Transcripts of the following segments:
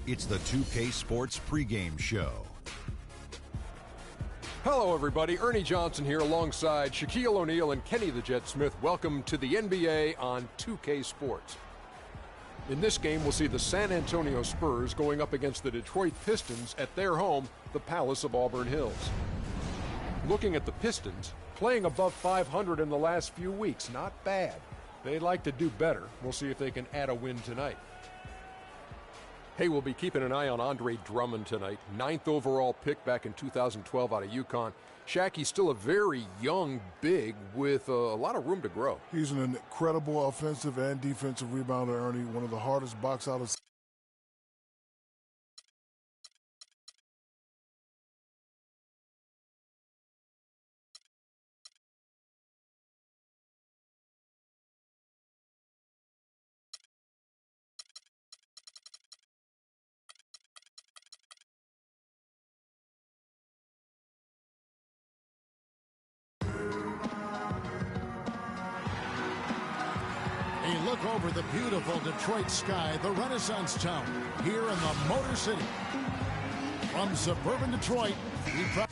It's the 2K Sports pregame show. Hello, everybody. Ernie Johnson here alongside Shaquille O'Neal and Kenny the Jet Smith. Welcome to the NBA on 2K Sports. In this game, we'll see the San Antonio Spurs going up against the Detroit Pistons at their home, the Palace of Auburn Hills. Looking at the Pistons, playing above 500 in the last few weeks. Not bad. They'd like to do better. We'll see if they can add a win tonight. Hey, we'll be keeping an eye on Andre Drummond tonight. 9th overall pick back in 2012 out of UConn. Shaq, he's still a very young big with a lot of room to grow. He's an incredible offensive and defensive rebounder, Ernie. One of the hardest box out of. A look over the beautiful Detroit sky, the Renaissance town, here in the Motor City. From suburban Detroit, we proudly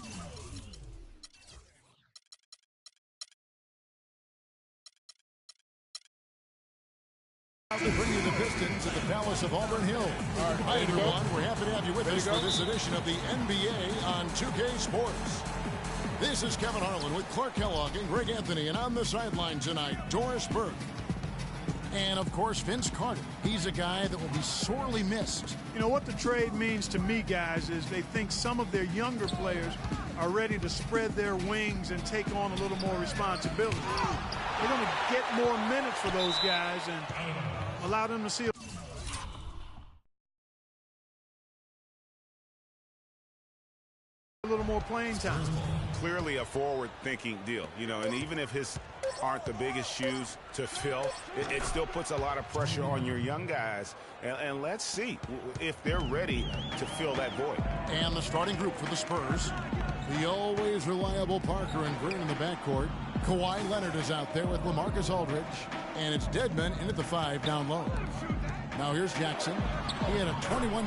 bring you the Pistons at the Palace of Auburn Hills. Hi, everyone. We're happy to have you with us for this edition of the NBA on 2K Sports. This is Kevin Harlan with Clark Kellogg and Greg Anthony, and on the sideline tonight, Doris Burke. And, of course, Vince Carter. He's a guy that will be sorely missed. You know, what the trade means to me, guys, is they think some of their younger players are ready to spread their wings and take on a little more responsibility. They're going to get more minutes for those guys and allow them to see a little more playing time. Clearly a forward-thinking deal, you know, and even if his aren't the biggest shoes to fill, it still puts a lot of pressure on your young guys, and let's see if they're ready to fill that void. And the starting group for the Spurs, the always reliable Parker and Green in the backcourt. Kawhi Leonard is out there with LaMarcus Aldridge, and it's Dedmon in at the 5 down low. Now here's Jackson. He had a 21.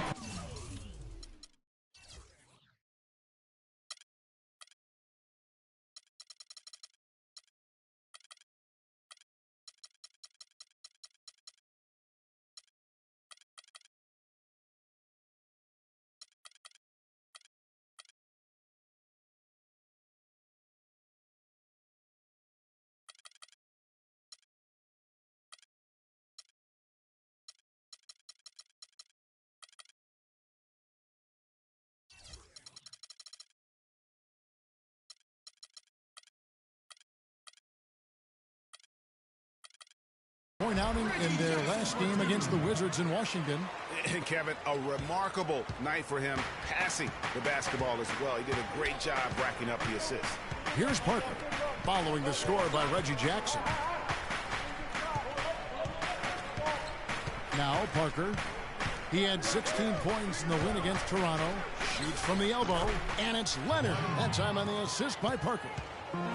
Point outing in their last game against the Wizards in Washington. And Kevin, a remarkable night for him passing the basketball as well. He did a great job racking up the assists. Here's Parker following the score by Reggie Jackson. Now Parker. He had 16 points in the win against Toronto. Shoots from the elbow, and it's Leonard. That time on the assist by Parker.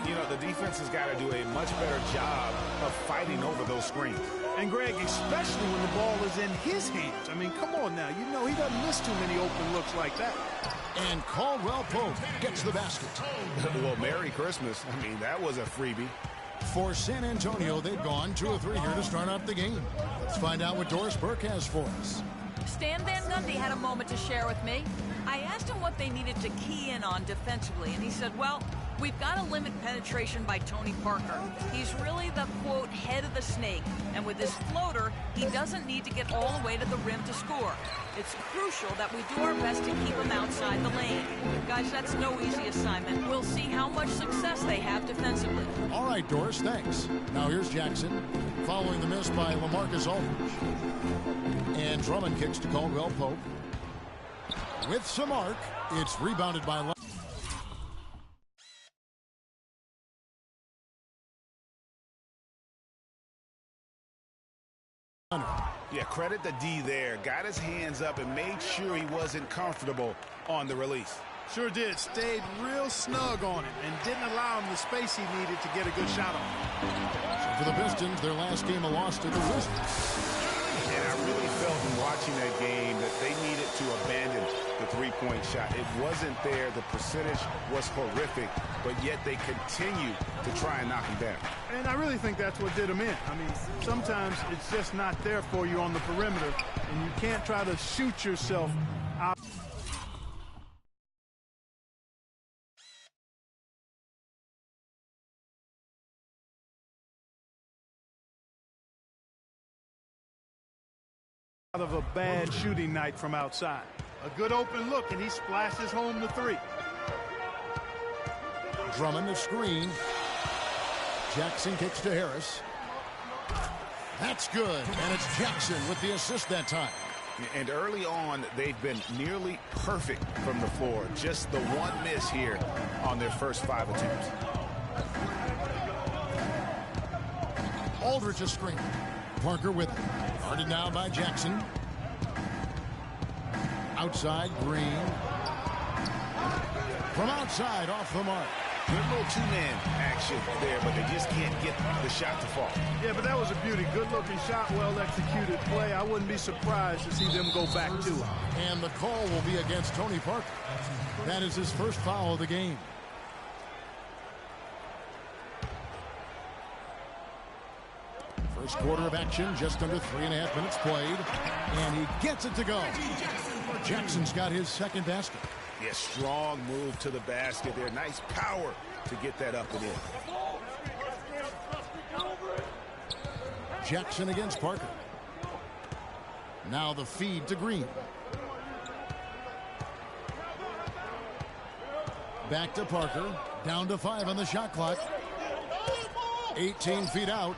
You know, the defense has got to do a much better job of fighting over those screens. And, Greg, especially when the ball is in his hands. I mean, come on now. You know he doesn't miss too many open looks like that. And Caldwell Pope gets the basket. Well, Merry Christmas. I mean, that was a freebie. For San Antonio, they've gone 2 of 3 here to start out the game. Let's find out what Doris Burke has for us. Stan Van Gundy had a moment to share with me. I asked him what they needed to key in on defensively, and he said, well, we've got to limit penetration by Tony Parker. He's really the, quote, head of the snake, and with his floater, he doesn't need to get all the way to the rim to score. It's crucial that we do our best to keep him outside the lane. Guys, that's no easy assignment. We'll see how much success they have defensively. All right, Doris, thanks. Now here's Jackson, following the miss by LaMarcus Aldridge. And Drummond kicks to Caldwell Pope. With some arc, it's rebounded by Leonard. Yeah, credit the D there. Got his hands up and made sure he wasn't comfortable on the release. Sure did. Stayed real snug on him and didn't allow him the space he needed to get a good shot on. So for the Pistons, their last game a loss to the Wizards. And I really felt in watching that game that they needed to to abandon the three-point shot. It wasn't there. The percentage was horrific, but yet they continue to try and knock him down. And I really think that's what did him in. I mean, sometimes it's just not there for you on the perimeter, and you can't try to shoot yourself out. Out of a bad shooting night from outside. A good open look, and he splashes home the three. Drummond the screen. Jackson kicks to Harris. That's good, and it's Jackson with the assist that time. And early on, they've been nearly perfect from the floor. Just the one miss here on their first 5 attempts. Aldridge a screen. Parker with it. Guarded now by Jackson. Outside, Green. From outside, off the mark. Good little two-man action there, but they just can't get the shot to fall. Yeah, but that was a beauty. Good-looking shot, well-executed play. I wouldn't be surprised to see them go back to it. And the call will be against Tony Parker. That is his first foul of the game. First quarter of action, just under 3.5 minutes played. And he gets it to go. Jackson's got his second basket. Yeah, strong move to the basket there. Nice power to get that up and in. Jackson against Parker. Now the feed to Green. Back to Parker. Down to 5 on the shot clock. 18 feet out.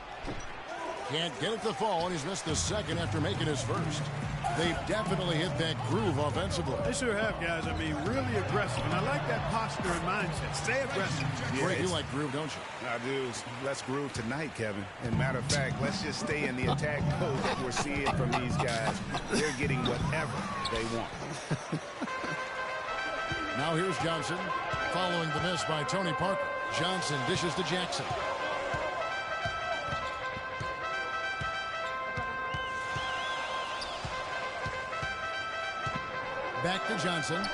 Can't get it to fall, and he's missed the second after making his first. They've definitely hit that groove offensively. They sure have, guys. I mean, really aggressive. And I like that posture and mindset. Stay aggressive. Yeah, you like groove, don't you? I do. Let's groove tonight, Kevin. And matter of fact, let's just stay in the attack mode that we're seeing from these guys. They're getting whatever they want. Now here's Johnson. Following the miss by Tony Parker. Johnson dishes to Jackson. Back to Johnson.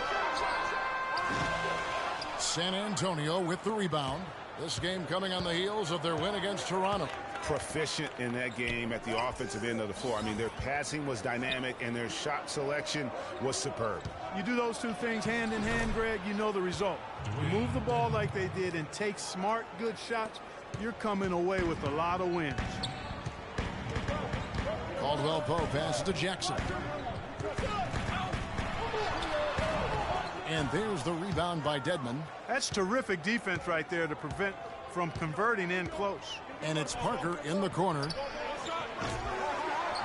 San Antonio with the rebound. This game coming on the heels of their win against Toronto. Proficient in that game at the offensive end of the floor. I mean, their passing was dynamic and their shot selection was superb. You do those two things hand in hand, Greg, you know the result. You move the ball like they did and take smart, good shots, you're coming away with a lot of wins. Caldwell Pope passes to Jackson. And there's the rebound by Dedmon. That's terrific defense right there to prevent from converting in close. And it's Parker in the corner.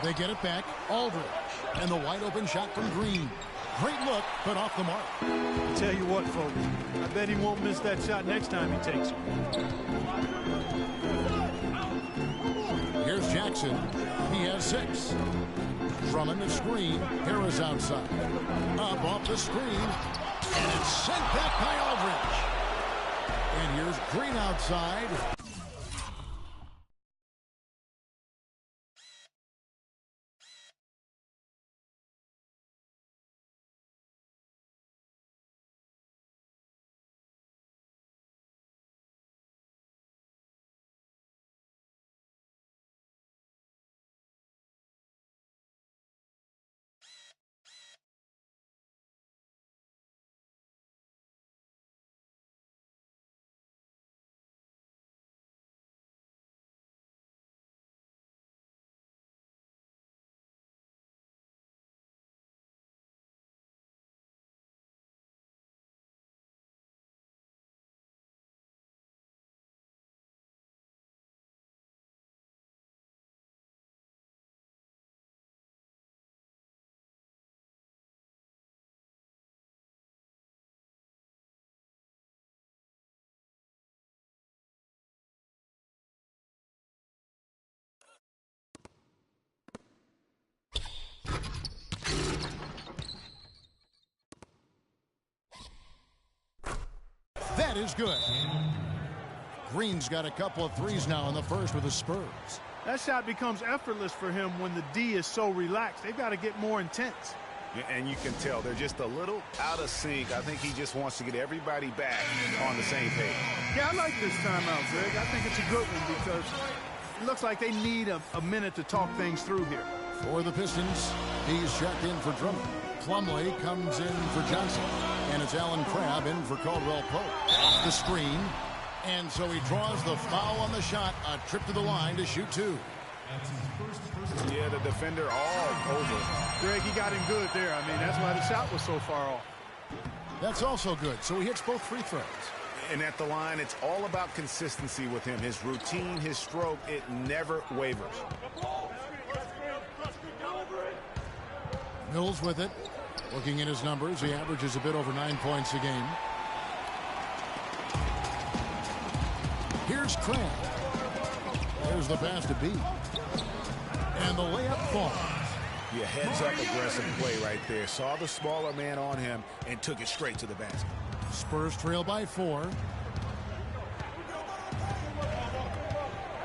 They get it back. Aldridge. And the wide open shot from Green. Great look, but off the mark. I'll tell you what, folks. I bet he won't miss that shot next time he takes it. Here's Jackson. He has 6. Drummond the screen. Harris outside. Up off the screen. And it's sent back by Aldridge. And here's Green outside. That is good. Green's got a couple of threes now in the first with the Spurs. That shot becomes effortless for him when the D is so relaxed. They've got to get more intense. And you can tell they're just a little out of sync. I think he just wants to get everybody back on the same page. Yeah, I like this timeout, Greg. I think it's a good one because it looks like they need a minute to talk things through here. For the Pistons, he's checked in for Drummond. Plumlee comes in for Johnson. And it's Alan Crabb in for Caldwell Pope. Off the screen. And so he draws the foul on the shot. A trip to the line to shoot two. Yeah, the defender all over. Greg, he got him good there. I mean, that's why the shot was so far off. That's also good. So he hits both free throws. And at the line, it's all about consistency with him. His routine, his stroke, it never wavers. Mills with it. Looking at his numbers, he averages a bit over 9 points a game. Here's Crabb. There's the pass to B. And the layup falls. Yeah, heads-up aggressive play right there. Saw the smaller man on him and took it straight to the basket. Spurs trail by 4.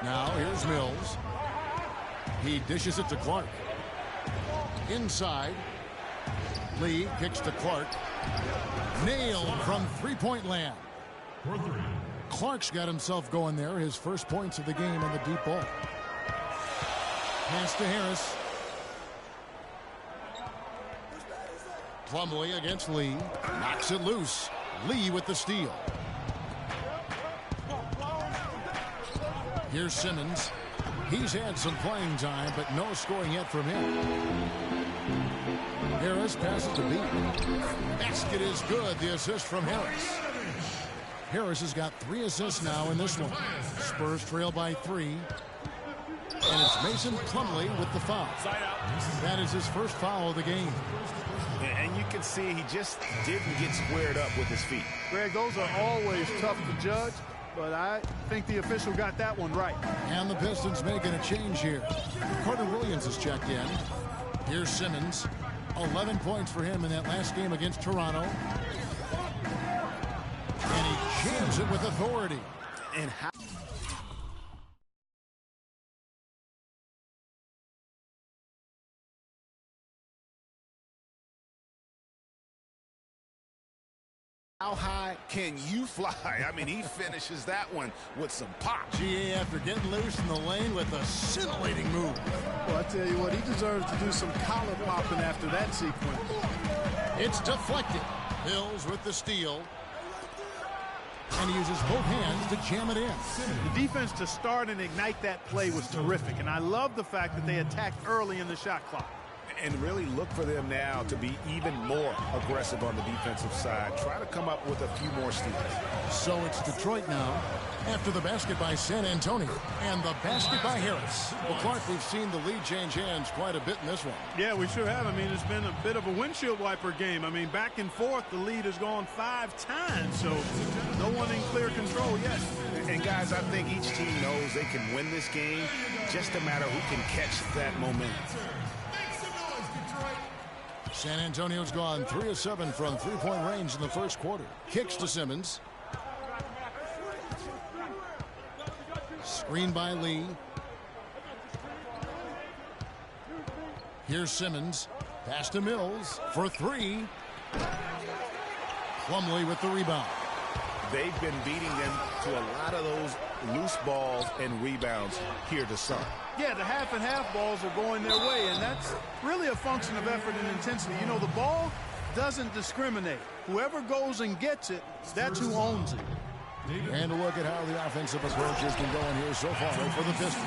Now here's Mills. He dishes it to Clark. Inside. Lee kicks to Clark. Nailed from three-point land. Clark's got himself going there. His first points of the game on the deep ball. Pass to Harris. Plumlee against Lee. Knocks it loose. Lee with the steal. Here's Simmons. He's had some playing time, but no scoring yet from him. Harris passes to B. Basket is good. The assist from Harris. Harris has got 3 assists now in this one. Spurs trail by 3. And it's Mason Plumlee with the foul. That is his first foul of the game. And you can see he just didn't get squared up with his feet. Greg, those are always tough to judge, but I think the official got that one right. And the Pistons making a change here. Carter Williams is checked in. Here's Simmons. 11 points for him in that last game against Toronto. And he jams it with authority. And how high can you fly? I mean, he finishes that one with some pop. GA after getting loose in the lane with a scintillating move. Well, I tell you what, he deserves to do some collar popping after that sequence. It's deflected. Mills with the steal. And he uses both hands to jam it in. The defense to start and ignite that play was terrific, and I love the fact that they attacked early in the shot clock. And really look for them now to be even more aggressive on the defensive side. Try to come up with a few more steals. So it's Detroit now after the basket by San Antonio and the basket by Harris. Well, Clark, we've seen the lead change hands quite a bit in this one. Yeah, we sure have. I mean, it's been a bit of a windshield wiper game. I mean, back and forth, the lead has gone 5 times, so no one in clear control yet. And, guys, I think each team knows they can win this game. Just a matter who can catch that momentum. San Antonio's gone 3 of 7 from three-point range in the first quarter. Kicks to Simmons. Screen by Lee. Here's Simmons. Pass to Mills for 3. Plumlee with the rebound. They've been beating them to a lot of those loose balls and rebounds here to start. Yeah, the half and half balls are going their way, and that's really a function of effort and intensity. You know, the ball doesn't discriminate. Whoever goes and gets it, that's who owns it. And a look at how the offensive approach has been going here so far for the Pistons.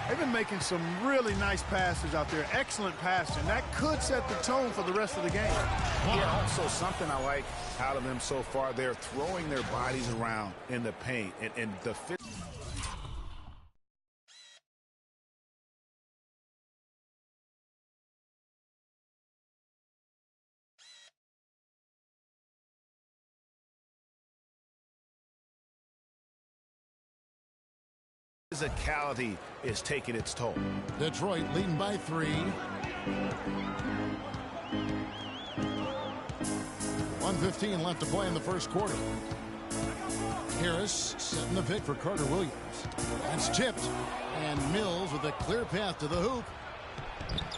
They've been making some really nice passes out there. Excellent passing. That could set the tone for the rest of the game. Yeah, also something I like out of them so far, they're throwing their bodies around in the paint. And the fit. Physicality is taking its toll. Detroit leading by 3. 1:15 left to play in the first quarter. Harris setting the pick for Carter Williams. That's tipped. And Mills with a clear path to the hoop.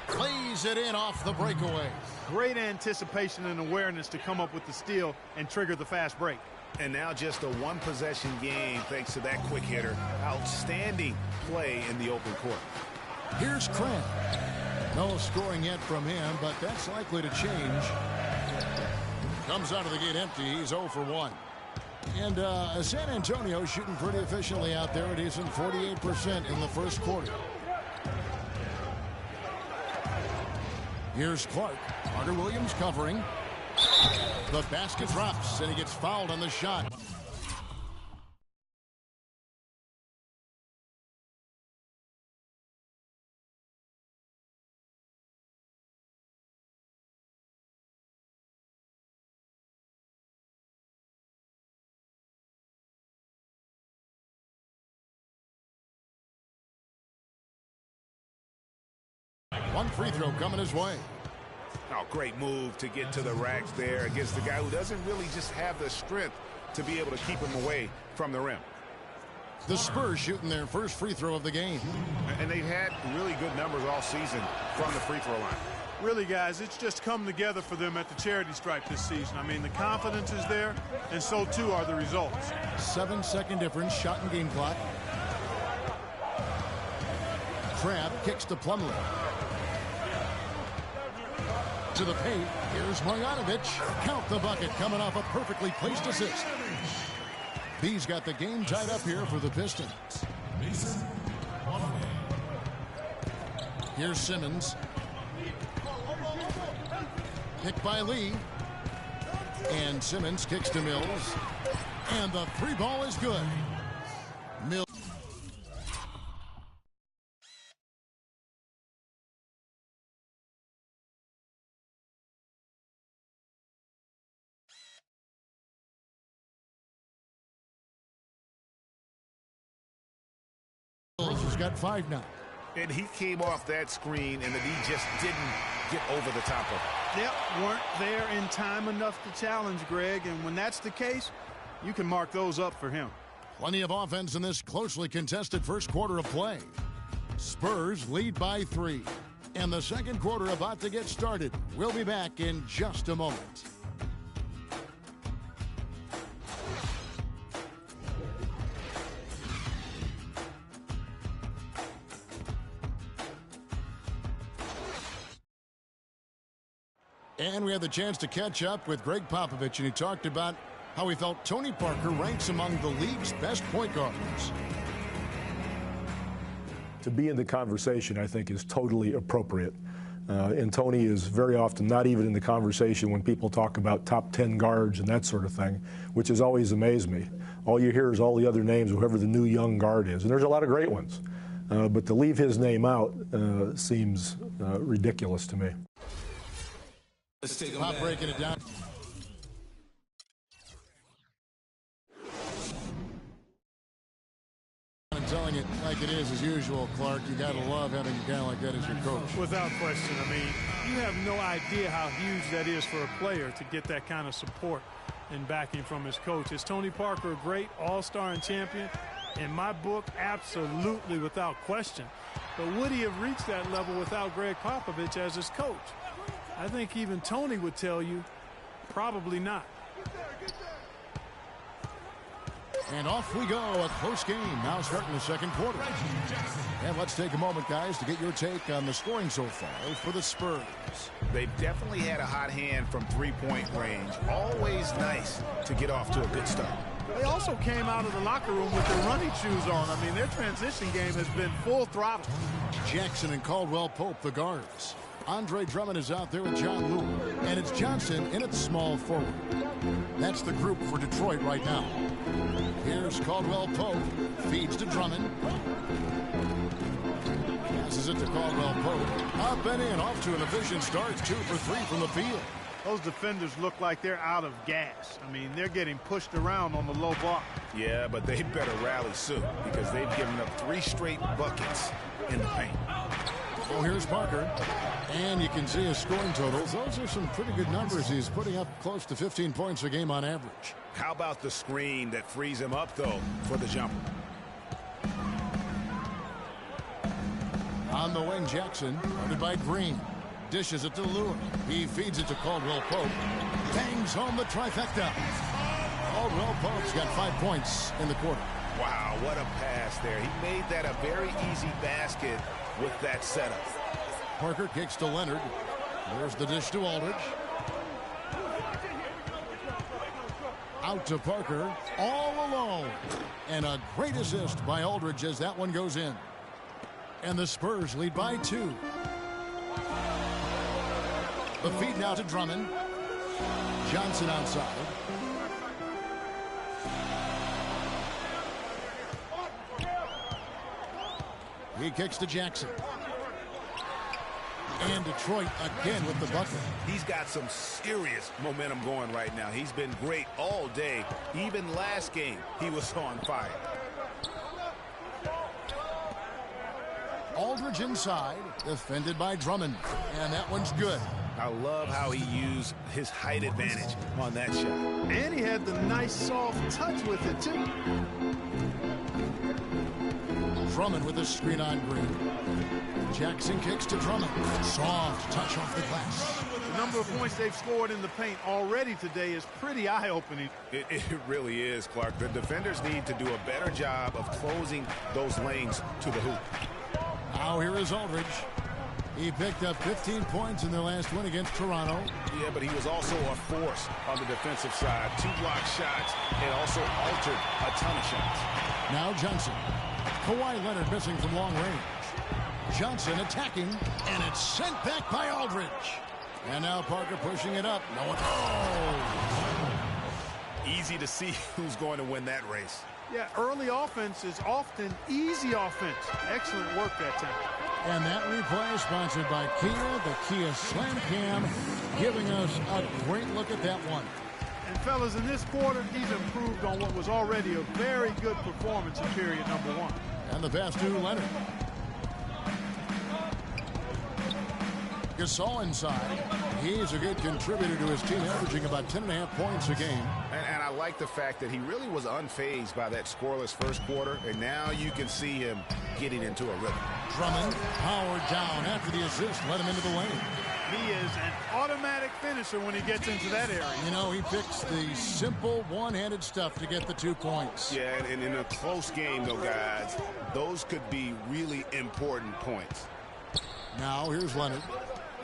Plays it in off the breakaway. Great anticipation and awareness to come up with the steal and trigger the fast break. And now just a one-possession game thanks to that quick hitter. Outstanding play in the open court. Here's Krant. No scoring yet from him, but that's likely to change. Comes out of the gate empty. He's 0 for 1. And San Antonio shooting pretty efficiently out there. It is in 48% in the first quarter. Here's Clark. Carter Williams covering. The basket drops, and he gets fouled on the shot. One free throw coming his way. Oh, great move to get to the racks there against the guy who doesn't really just have the strength to be able to keep him away from the rim. The Spurs shooting their first free throw of the game. And they've had really good numbers all season from the free throw line. Really, guys, it's just come together for them at the charity stripe this season. I mean, the confidence is there, and so too are the results. 7-second difference, shot and game clock. Crab kicks to Plumlee. To the paint. Here's Marjanovic. Count the bucket coming off a perfectly placed assist. B's got the game tied up here for the Pistons. Here's Simmons. Picked by Lee. And Simmons kicks to Mills. And the three ball is good. Mills. Has got 5 now. And he came off that screen, and the D just didn't get over the top of it. Yep, weren't there in time enough to challenge Greg, and when that's the case, you can mark those up for him. Plenty of offense in this closely contested first quarter of play. Spurs lead by 3. And the second quarter about to get started. We'll be back in just a moment. And we had the chance to catch up with Greg Popovich, and he talked about how he felt Tony Parker ranks among the league's best point guards. To be in the conversation, I think, is totally appropriate. And Tony is very often not even in the conversation when people talk about top 10 guards and that sort of thing, which has always amazed me. All you hear is all the other names, whoever the new young guard is. And there's a lot of great ones. But to leave his name out seems ridiculous to me. Let's take Pop breaking it down. I'm telling it like it is as usual, Clark. You got to love having a guy like that as your coach. Without question. I mean, you have no idea how huge that is for a player to get that kind of support and backing from his coach. Is Tony Parker a great all-star and champion? In my book, absolutely, without question. But would he have reached that level without Greg Popovich as his coach? I think even Tony would tell you, probably not. And off we go, a close game now starting the second quarter. And let's take a moment, guys, to get your take on the scoring so far for the Spurs. They've definitely had a hot hand from three-point range. Always nice to get off to a good start. They also came out of the locker room with their running shoes on. I mean, their transition game has been full throttle. Jackson and Caldwell Pope, the guards. Andre Drummond is out there with John Lewis. And it's Johnson in at small forward. That's the group for Detroit right now. Here's Caldwell Pope. Feeds to Drummond. Passes it to Caldwell Pope. Up and in. Off to an efficient start. 2 for 3 from the field. Those defenders look like they're out of gas. I mean, they're getting pushed around on the low block. Yeah, but they better rally soon because they've given up 3 straight buckets in the paint. Oh, here's Parker. And you can see his scoring totals. Those are some pretty good numbers. He's putting up close to 15 points a game on average. How about the screen that frees him up, though, for the jumper? On the wing, Jackson, guarded by Green. Dishes it to Lure. He feeds it to Caldwell Pope. Bangs home the trifecta. Caldwell Pope's got 5 points in the quarter. Wow, what a pass there. He made that a very easy basket with that setup. Parker kicks to Leonard. There's the dish to Aldridge. Out to Parker, all alone. And a great assist by Aldridge as that one goes in. And the Spurs lead by 2. The feed now to Drummond. Johnson outside. He kicks to Jackson. And Detroit again with the bucket. He's got some serious momentum going right now. He's been great all day. Even last game, he was on fire. Aldridge inside, defended by Drummond. And that one's good. I love how he used his height advantage on that shot. And he had the nice soft touch with it, too. Drummond with a screen on Green. Jackson kicks to Drummond. Soft touch off the glass. The number of points they've scored in the paint already today is pretty eye-opening. It really is, Clark. The defenders need to do a better job of closing those lanes to the hoop. Now here is Aldridge. He picked up 15 points in their last win against Toronto. Yeah, but he was also a force on the defensive side. 2 block shots and also altered a ton of shots. Now Johnson. Kawhi Leonard missing from long range. Johnson attacking, and it's sent back by Aldridge. And now Parker pushing it up. No one. Oh! Easy to see who's going to win that race. Yeah, early offense is often easy offense. Excellent work that time. And that replay sponsored by Kia, the Kia Slam Cam, giving us a great look at that one. And fellas, in this quarter, he's improved on what was already a very good performance in period number 1. And the pass to Leonard. Gasol inside. He's a good contributor to his team, averaging about 10.5 points a game. And I like the fact that he really was unfazed by that scoreless first quarter, and now you can see him getting into a rhythm. Drummond powered down after the assist, let him into the lane. He is an automatic finisher when he gets into that area. You know, he picks the simple one-handed stuff to get the 2 points. Yeah, and in a close game, though, guys, those could be really important points. Now here's Leonard.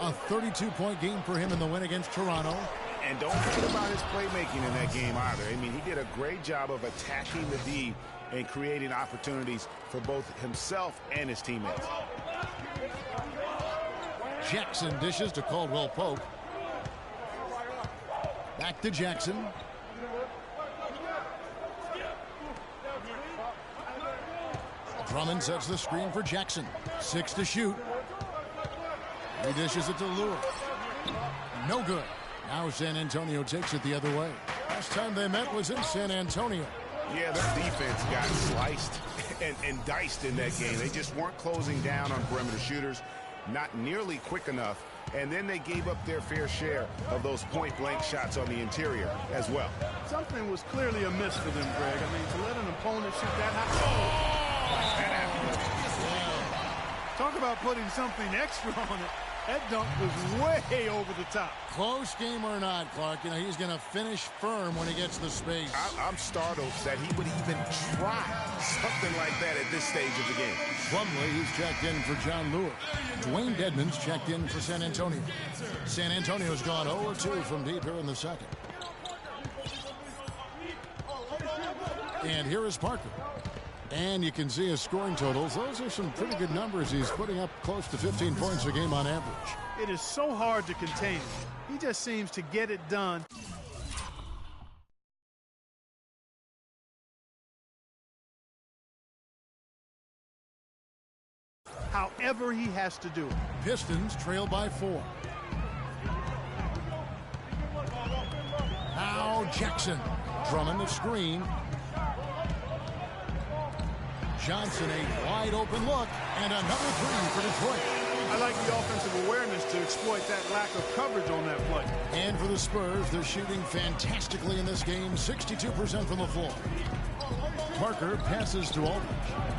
A 32-point game for him in the win against Toronto. And don't forget about his playmaking in that game either. I mean, he did a great job of attacking the D and creating opportunities for both himself and his teammates. Jackson dishes to Caldwell Pope. Back to Jackson. Drummond sets the screen for Jackson. 6 to shoot. He dishes it to Lure. No good. Now San Antonio takes it the other way. Last time they met was in San Antonio. Yeah, their defense got sliced and diced in that game. They just weren't closing down on perimeter shooters, not nearly quick enough, and then they gave up their fair share of those point-blank shots on the interior as well. Something was clearly amiss for them, Greg. I mean, to let an opponent shoot that high. Talk about putting something extra on it. That dunk was way over the top. Close game or not, Clark, you know, he's going to finish firm when he gets the space. I'm startled that he would even try something like that at this stage of the game. Plumlee, he's checked in for John Lure. Dwayne Dedmon's checked in for San Antonio. San Antonio's gone 0-2 from deep here in the second. And here is Parker. And you can see his scoring totals. Those are some pretty good numbers. He's putting up close to 15 points a game on average. It is so hard to contain him. He just seems to get it done. However he has to do it. Pistons trail by 4. Now Jackson. Drummond the screen. Johnson, a wide open look, and another 3 for Detroit. I like the offensive awareness to exploit that lack of coverage on that play. And for the Spurs, they're shooting fantastically in this game, 62% from the floor. Parker passes to Aldridge.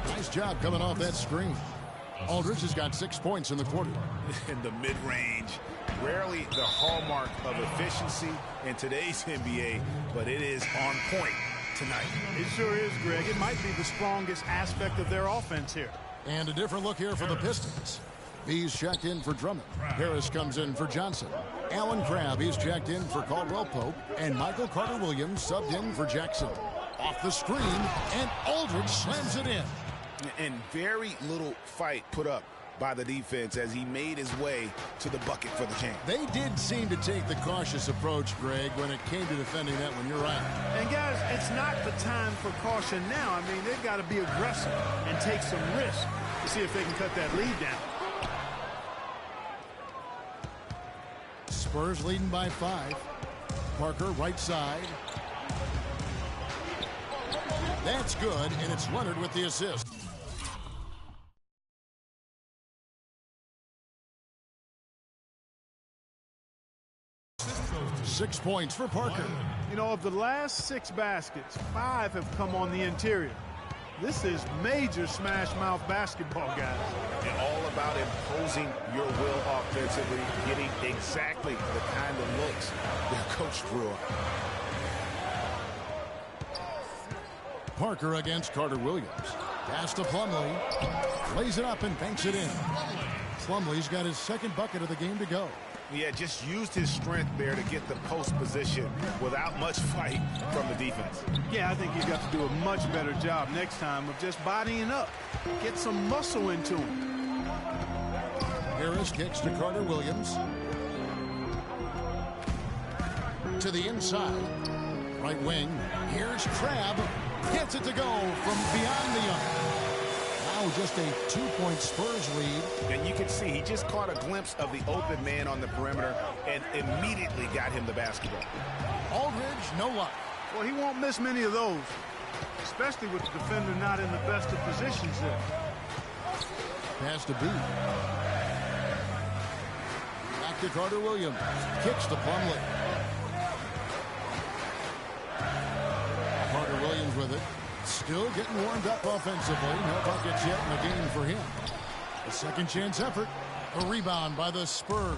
Nice job coming off that screen. Aldridge has got 6 points in the quarter. In the mid-range, rarely the hallmark of efficiency in today's NBA, but it is on point tonight. It sure is, Greg. It might be the strongest aspect of their offense here. And a different look here for the Pistons. He's checked in for Drummond. Harris comes in for Johnson. Alan Crabb, he's checked in for Caldwell Pope. And Michael Carter-Williams subbed in for Jackson. Off the screen, and Aldridge slams it in. And very little fight put up by the defense as he made his way to the bucket for the champ. They did seem to take the cautious approach, Greg, when it came to defending that one. You're right. And, guys, it's not the time for caution now. I mean, they've got to be aggressive and take some risk to see if they can cut that lead down. Spurs leading by 5. Parker right side. That's good, and it's Leonard with the assist. Six points for Parker. You know, of the last 6 baskets, 5 have come on the interior. This is major smash-mouth basketball, guys. And all about imposing your will offensively, getting exactly the kind of looks their coach drew up. Parker against Carter-Williams. Pass to Plumlee. Lays it up and banks it in. Plumlee's got his second bucket of the game to go. Yeah, just used his strength there to get the post position without much fight from the defense. Yeah, I think he's got to do a much better job next time of just bodying up. Get some muscle into him. Harris kicks to Carter-Williams. To the inside. Right wing. Here's Crabb. Gets it to go from beyond the arc. Now just a 2-point Spurs lead. And you can see he just caught a glimpse of the open man on the perimeter and immediately got him the basketball. Aldridge, no luck. Well, he won't miss many of those, especially with the defender not in the best of positions there. Pass to B. Back to Carter-Williams. Kicks to Plumlee. Carter-Williams with it. Still getting warmed up offensively. No buckets yet in the game for him. A second chance effort. A rebound by the Spurs.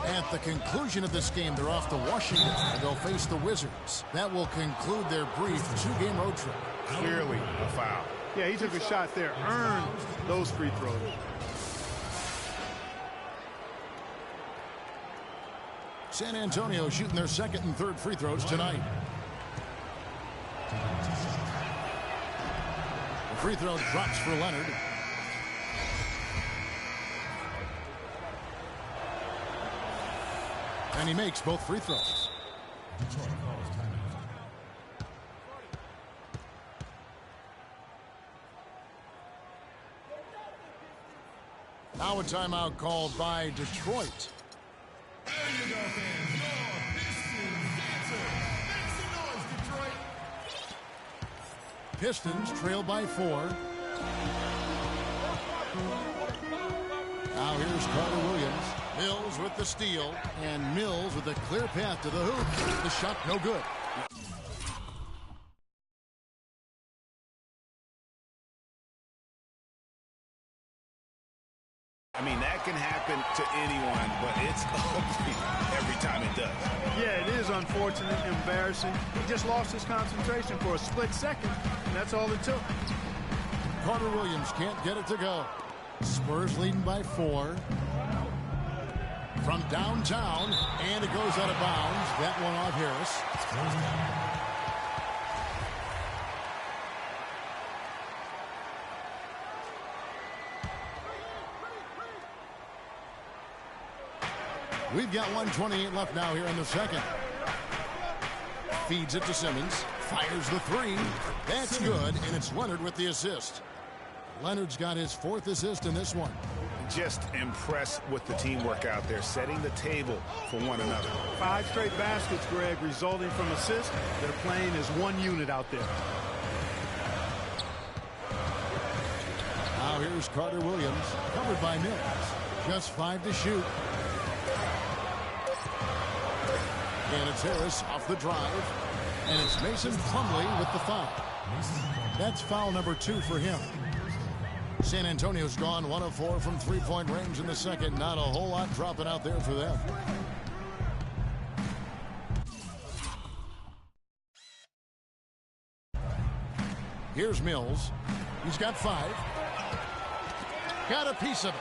At the conclusion of this game, they're off to Washington, and they'll face the Wizards. That will conclude their brief 2-game road trip. Clearly a foul. Yeah, he took a shot there. Earned those free throws. San Antonio shooting their second and third free throws tonight. The free throw drops for Leonard. And he makes both free throws. Now a timeout called by Detroit. There you go, fans. Your Pistons answer. Make some noise, Detroit. Pistons trail by 4. Now here's Carter-Williams. Mills with the steal, and Mills with a clear path to the hoop. The shot no good. I mean, that can happen to anyone, but it's ugly every time it does. Yeah, it is unfortunate, embarrassing. He just lost his concentration for a split second, and that's all it took. Carter-Williams can't get it to go. Spurs leading by 4. From downtown, and it goes out of bounds. That one off Harris. We've got 1:28 left now here in the second. Feeds it to Simmons. Fires the 3. That's good, and it's Leonard with the assist. Leonard's got his 4th assist in this one. Just impressed with the teamwork out there, setting the table for one another. 5 straight baskets, Greg, resulting from assists. They're playing as one unit out there. Now here's Carter-Williams, covered by Mills. Just 5 to shoot. And it's Harris off the drive. And it's Mason Plumlee with the foul. That's foul number 2 for him. San Antonio's gone 1 of 4 from three-point range in the second. Not a whole lot dropping out there for them. Here's Mills. He's got 5. Got a piece of it.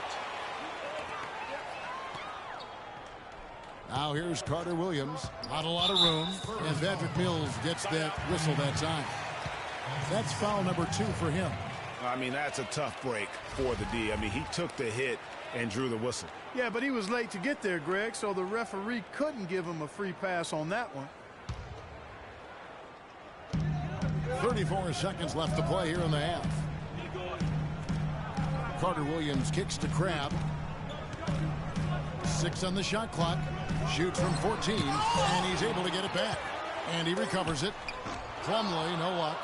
Now here's Carter Williams. Not a lot of room. And Patrick Mills gets that whistle that time. That's foul number 2 for him. I mean, that's a tough break for the D. I mean, he took the hit and drew the whistle. Yeah, but he was late to get there, Greg, so the referee couldn't give him a free pass on that one. 34 seconds left to play here in the half. Carter Williams kicks to Crabbe. 6 on the shot clock. Shoots from 14, and he's able to get it back. And he recovers it. Plumlee, no luck.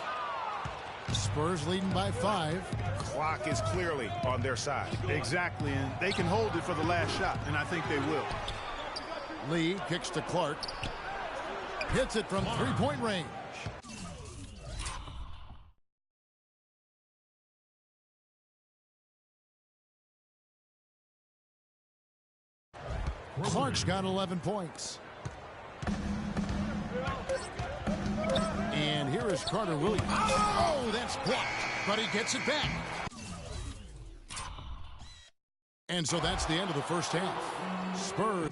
Spurs leading by 5. Clock is clearly on their side. Exactly, and they can hold it for the last shot, and I think they will. Lee kicks to Clark. Hits it from three-point range. Clark's got 11 points. And here is Carter Williams. Oh, that's blocked, but he gets it back. And so that's the end of the first half. Spurs.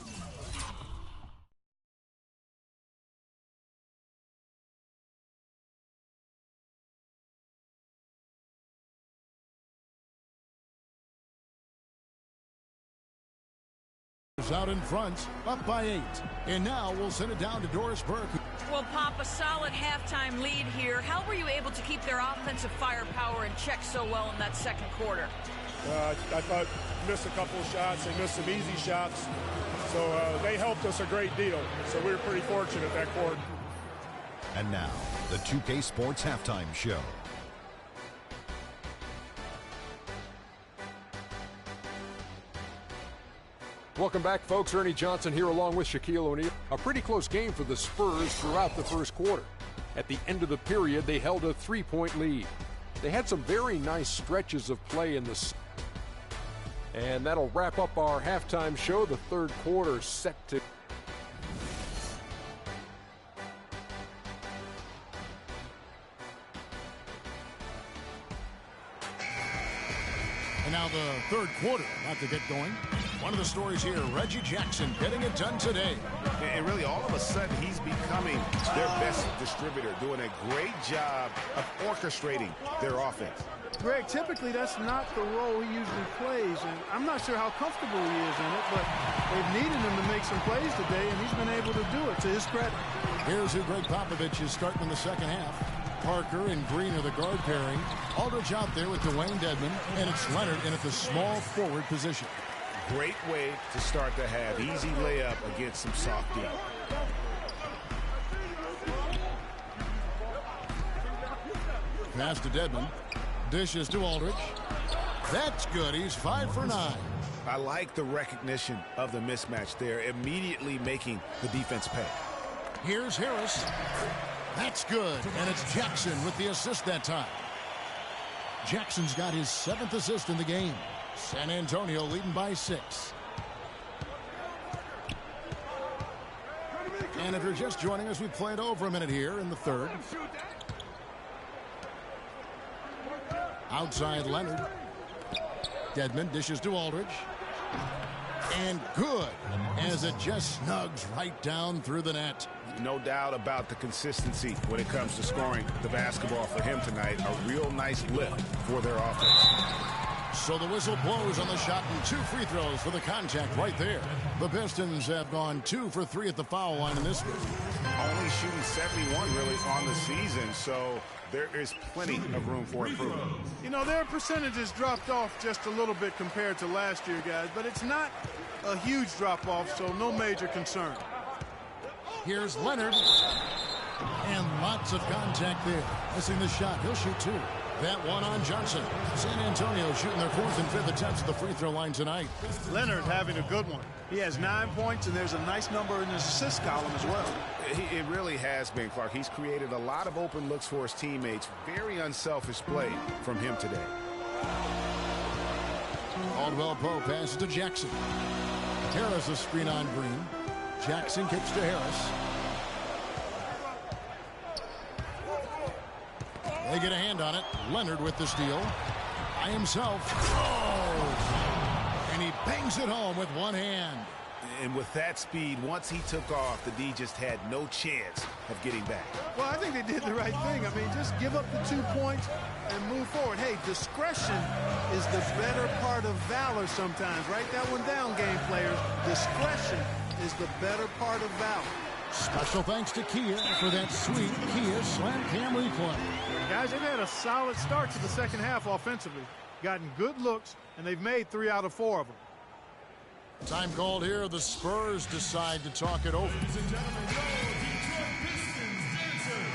Out in front, up by 8. And now we'll send it down to Doris Burke. Well, Pop, a solid halftime lead here. How were you able to keep their offensive firepower in check so well in that second quarter? I thought missed a couple of shots. They missed some easy shots. So they helped us a great deal. So we were pretty fortunate that quarter. And now, the 2K Sports Halftime Show. Welcome back, folks. Ernie Johnson here along with Shaquille O'Neal. A pretty close game for the Spurs throughout the first quarter. At the end of the period, they held a 3-point lead. They had some very nice stretches of play in the... And that'll wrap up our halftime show. The third quarter set to... And now the third quarter about to get going. One of the stories here, Reggie Jackson getting it done today. And really, all of a sudden, he's becoming their best distributor, doing a great job of orchestrating their offense. Greg, typically that's not the role he usually plays, and I'm not sure how comfortable he is in it, but they've needed him to make some plays today, and he's been able to do it to his credit. Here's who Greg Popovich is starting in the second half. Parker and Green are the guard pairing. Aldridge out there with Dwayne Dedmon, and it's Leonard in at the small forward position. Great way to start the half. Easy layup against some soft D. Pass to Dedmon. Dishes to Aldridge. That's good. He's 5 for 9. I like the recognition of the mismatch there, immediately making the defense pay. Here's Harris. That's good. And it's Jackson with the assist that time. Jackson's got his 7th assist in the game. San Antonio leading by 6. And if you're just joining us, we played over a minute here in the third. Outside Leonard. Dedmon dishes to Aldridge. And good, as it just snugs right down through the net. No doubt about the consistency when it comes to scoring the basketball for him tonight. A real nice lift for their offense. So the whistle blows on the shot and 2 free throws for the contact right there. The Pistons have gone 2 for 3 at the foul line in this one. Only shooting 71 really on the season, so there is plenty of room for improvement. You know, their percentages dropped off just a little bit compared to last year, guys, but it's not a huge drop-off, so no major concern. Here's Leonard. And lots of contact there. Missing the shot. He'll shoot 2. That one on Johnson. San Antonio shooting their 4th and 5th attempts at the free throw line tonight. Leonard having a good one. He has 9 points, and there's a nice number in his assist column as well. It really has been, Clark. He's created a lot of open looks for his teammates. Very unselfish play from him today. Caldwell Pope passes to Jackson. Harris a screen on Green. Jackson kicks to Harris. They get a hand on it. Leonard with the steal. By himself. Oh! And he bangs it home with one hand. And with that speed, once he took off, the D just had no chance of getting back. Well, I think they did the right thing. I mean, just give up the 2 points and move forward. Hey, discretion is the better part of valor sometimes. Write that one down, game players. Discretion is the better part of valor. Special thanks to Kia for that sweet Kia Slam Cam replay. Guys, they've had a solid start to the second half offensively. Gotten good looks, and they've made 3 out of 4 of them. Time called here. The Spurs decide to talk it over. Ladies and gentlemen, your Detroit Pistons dancers.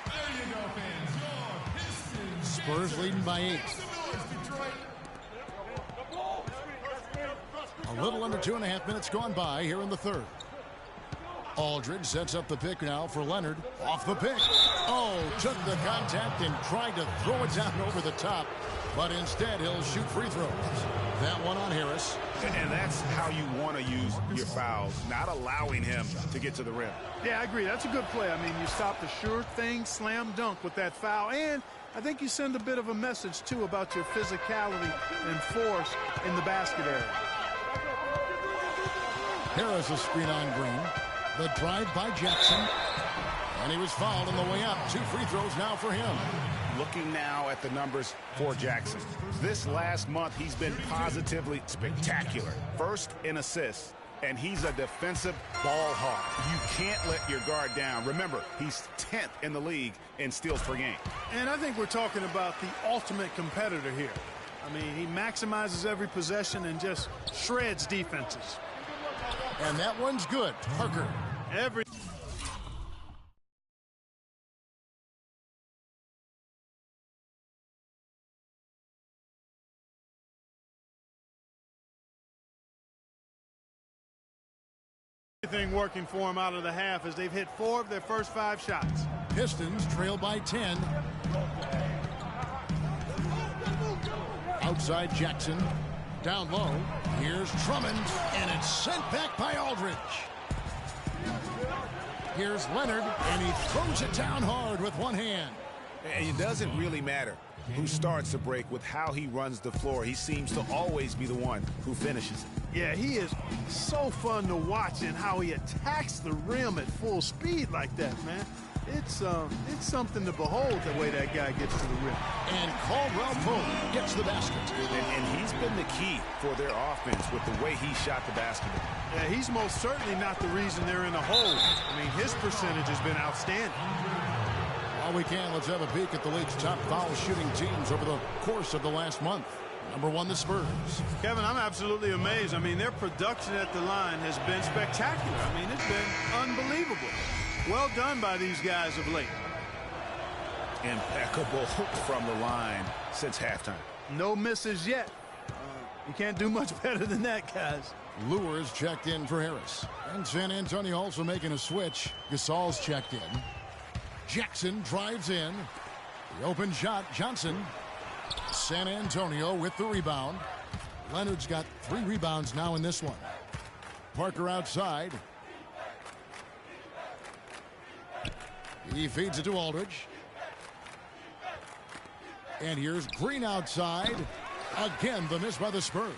There you go, fans. Your Pistons Spurs dancers. leading by 8. Make some noise, Detroit. A little under 2.5 minutes gone by here in the third. Aldridge sets up the pick now for Leonard. Off the pick. Oh, took the contact and tried to throw it down over the top. But instead, he'll shoot free throws. That one on Harris. And that's how you want to use your fouls, not allowing him to get to the rim. Yeah, I agree. That's a good play. I mean, you stop the sure thing slam dunk with that foul. And I think you send a bit of a message, too, about your physicality and force in the basket area. Harris a screen on Green. The drive by Jackson. And he was fouled on the way up. 2 free throws now for him. Looking now at the numbers for Jackson. This last month, he's been positively spectacular. First in assists, and he's a defensive ball hawk. You can't let your guard down. Remember, he's 10th in the league in steals per game. And I think we're talking about the ultimate competitor here. I mean, he maximizes every possession and just shreds defenses. And that one's good. Parker. Everything working for him out of the half as they've hit 4 of their first 5 shots. Pistons trail by 10. Outside Jackson. Down low. Here's Drummond. And it's sent back by Aldridge. Here's Leonard. And he throws it down hard with one hand. And it doesn't really matter who starts the break with how he runs the floor. He seems to always be the one who finishes it. Yeah, he is so fun to watch in how he attacks the rim at full speed like that, man. It's something to behold the way that guy gets to the rim. And Caldwell Pope gets the basket. And he's been the key for their offense with the way he shot the basketball. Yeah, he's most certainly not the reason they're in a hole. I mean, his percentage has been outstanding. While we can, let's have a peek at the league's top foul shooting teams over the course of the last month. Number 1, the Spurs. Kevin, I'm absolutely amazed. I mean, their production at the line has been spectacular. I mean, it's been unbelievable. Well done by these guys of late. Impeccable from the line since halftime. No misses yet. You can't do much better than that, guys. Lewis checked in for Harris. And San Antonio also making a switch. Gasol's checked in. Jackson drives in. The open shot, Johnson. San Antonio with the rebound. Leonard's got 3 rebounds now in this one. Parker outside. He feeds it to Aldridge. And here's Green outside. Again, the miss by the Spurs.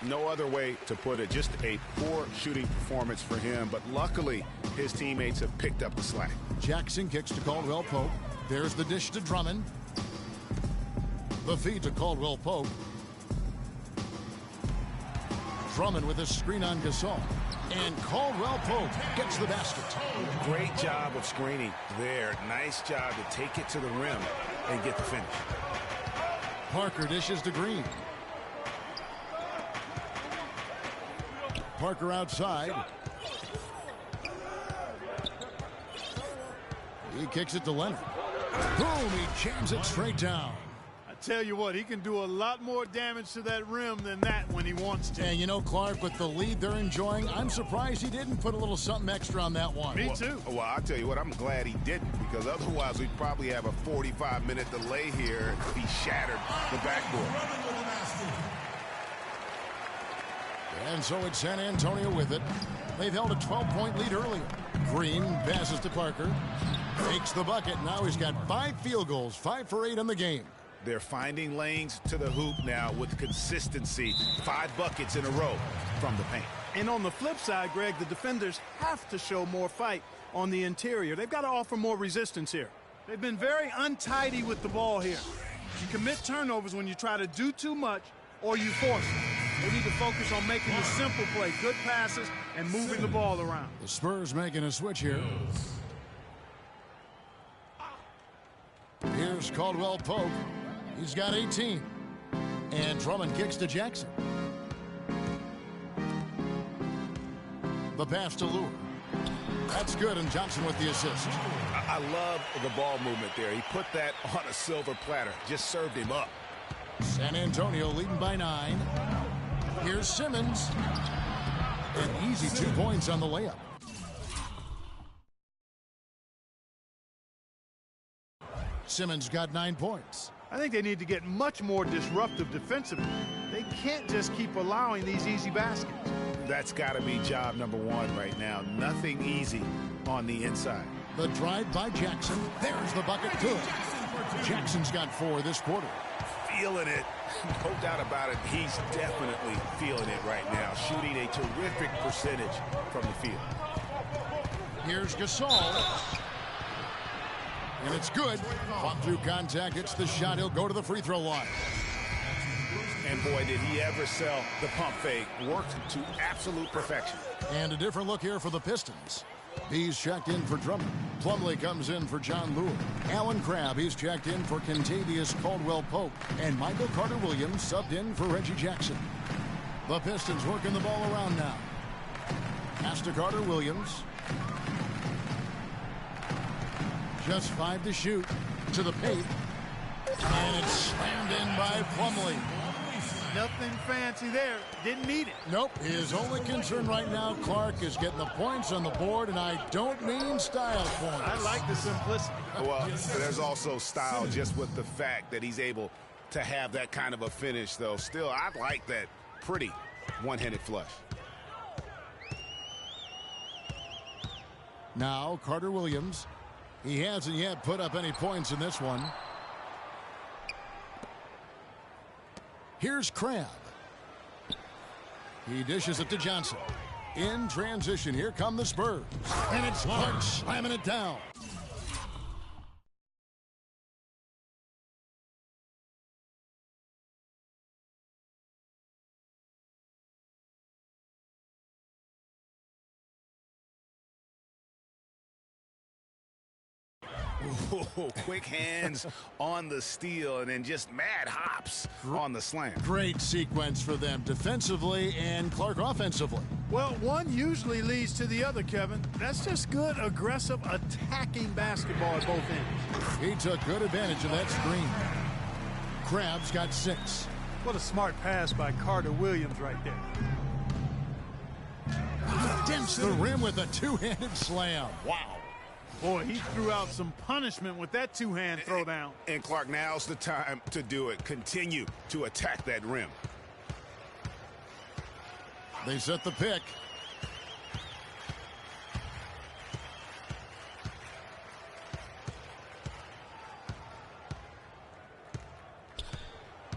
No other way to put it. Just a poor shooting performance for him. But luckily, his teammates have picked up the slack. Jackson kicks to Caldwell Pope. There's the dish to Drummond. The feed to Caldwell Pope. Drummond with a screen on Gasol. And Caldwell Pope gets the basket. Great job of screening there. Nice job to take it to the rim and get the finish. Parker dishes to Green. Parker outside. He kicks it to Leonard. Boom, he jams it straight down. I tell you what, he can do a lot more damage to that rim than that when he wants to. And you know, Clark, with the lead they're enjoying, I'm surprised he didn't put a little something extra on that one. Me too. Well, I'll tell you what, I'm glad he didn't, because otherwise we'd probably have a 45-minute delay here if he shattered the backboard. And so it's San Antonio with it. They've held a 12-point lead earlier. Green passes to Parker. Takes the bucket. Now he's got 5 field goals, 5 for 8 in the game. They're finding lanes to the hoop now with consistency. 5 buckets in a row from the paint. And on the flip side, Greg, the defenders have to show more fight on the interior. They've got to offer more resistance here. They've been very untidy with the ball here. You commit turnovers when you try to do too much or you force it. They need to focus on making the simple play, good passes, and moving the ball around. The Spurs making a switch here. Here's Caldwell Pope. He's got 18. And Drummond kicks to Jackson. The pass to Lure. That's good, and Johnson with the assist. I love the ball movement there. He put that on a silver platter. Just served him up. San Antonio leading by 9. Here's Simmons. An easy 2 points on the layup. Simmons got 9 points. I think they need to get much more disruptive defensively. They can't just keep allowing these easy baskets. That's got to be job number 1 right now. Nothing easy on the inside. The drive by Jackson. There's the bucket. Good. Jackson's got 4 this quarter. Feeling it. No doubt about it. He's definitely feeling it right now. Shooting a terrific percentage from the field. Here's Gasol. And it's good. Fought through contact. It's the shot. He'll go to the free throw line. And boy, did he ever sell the pump fake. Worked to absolute perfection. And a different look here for the Pistons. He's checked in for Drummond. Plumlee comes in for John Lure. Alan Crabb, he's checked in for Kentavious Caldwell-Pope. And Michael Carter-Williams subbed in for Reggie Jackson. The Pistons working the ball around now. Pass to Carter-Williams. Just 5 to shoot. To the paint. And it's slammed in by Plumlee. Nothing fancy there. Didn't need it. Nope. His only concern right now, Clark, is getting the points on the board, and I don't mean style points. I like the simplicity. Well, there's also style just with the fact that he's able to have that kind of a finish, though. Still, I like that pretty one-handed flush. Now, Carter-Williams. He hasn't yet put up any points in this one. Here's Crabb. He dishes it to Johnson. In transition, here come the Spurs. And it's Clark slamming it down. Ooh, quick hands on the steal and then just mad hops on the slam. Great sequence for them defensively and Clark offensively. Well, one usually leads to the other, Kevin. That's just good, aggressive, attacking basketball at both ends. He took good advantage of that screen. Crabb's got 6. What a smart pass by Carter-Williams right there. Dents the rim with a two-handed slam. Wow. Boy, he threw out some punishment with that two-hand throwdown. And Clark, now's the time to do it. Continue to attack that rim. They set the pick.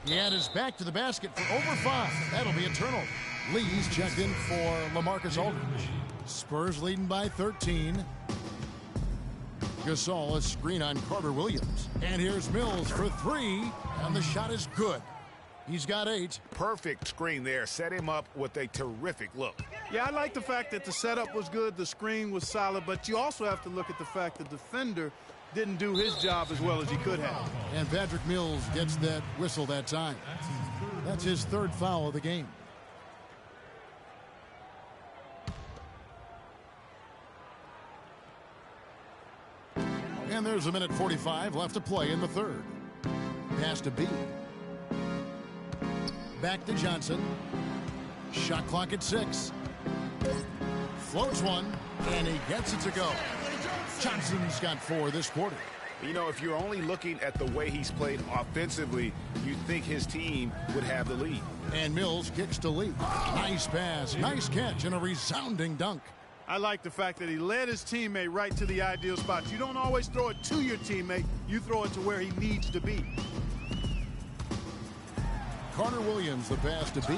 He had his back to the basket for over 5. That'll be a turnover. Lee's checked in for LaMarcus Aldridge. Spurs leading by 13. Gasol, a screen on Carter-Williams. And here's Mills for 3. And the shot is good. He's got 8. Perfect screen there. Set him up with a terrific look. Yeah, I like the fact that the setup was good, the screen was solid, but you also have to look at the fact the defender didn't do his job as well as he could have. And Patrick Mills gets that whistle that time. That's his 3rd foul of the game. And there's 1:45 left to play in the 3rd. Pass to B. Back to Johnson. Shot clock at 6. Floats one, and he gets it to go. Johnson's got 4 this quarter. You know, if you're only looking at the way he's played offensively, you'd think his team would have the lead. And Mills kicks to Lee. Nice pass, nice catch, and a resounding dunk. I like the fact that he led his teammate right to the ideal spot. You don't always throw it to your teammate. You throw it to where he needs to be. Carter Williams, the pass to B.